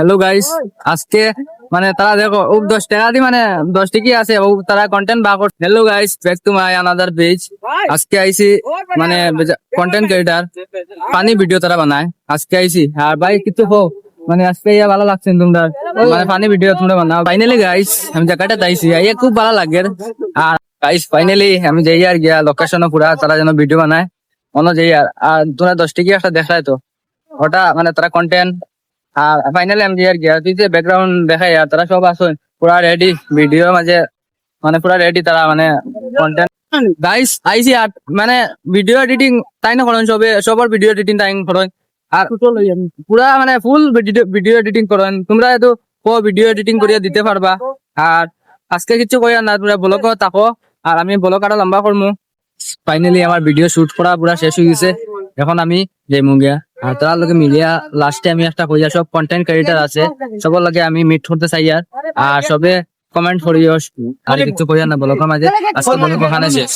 Hello guys, আজকে মানে তারা দেখো ও 10 টাকা দি মানে 10 টিকি আছে ও তারা কন্টেন্ট বা করছে। Hello guys, back to my another page. আজকে আইছি মানে কন্টেন্ট ক্রিয়েটার, ফানি ভিডিও তারা বানায়। আজকে আইছি আর ভাই কিছু হো মানে আজকে ইয়া ভালো লাগছে তোমরা, মানে ফানি ভিডিও তোমরা বানাও। ফাইনালি গাইস আমি জায়গাটা আইছি, আইয়া খুব ভালো লাগে। আর গাইস ফাইনালি আমি যাই আর গিয়া লোকেশন পুরা তারা যেন ভিডিও বানায় অন্য যাই। আর তোমরা 10 টিকি একটা দেখায় তো ওটা মানে তারা কন্টেন্ট। আর ফাইনালি আমি আর গিয়া তুই যে ব্যাকগ্রাউন্ড দেখাই আর তারা সব আসুন পুরা রেডি ভিডিও মাঝে, মানে পুরা রেডি তারা মানে কন্টেন্ট। গাইস আইসি আর মানে ভিডিও এডিটিং তাই না করেন, সবার ভিডিও এডিটিং তাই করেন। আর পুরা মানে ফুল ভিডিও এডিটিং করেন তোমরা, তো ভিডিও এডিটিং করিয়া দিতে পারবা। আর আজকে কিছু কইয়া না, তোমরা ব্লগ থাকো আর আমি ব্লগ আরো লম্বা করবো। ফাইনালি আমার ভিডিও শুট করা পুরা শেষ হয়ে গেছে, এখন আমি যাইমু গিয়া। আর তার লগে মিলিয়া লাস্টে আমি একটা কইয়া সব কন্টেন্ট ক্রিয়েটর আছে সবার লগে আমি মিট করতে চাই। আর সবে কমেন্ট করিও আর কিছু কইয়া না ব্লগের মাঝে। আজকে ব্লগ ওখানে শেষ।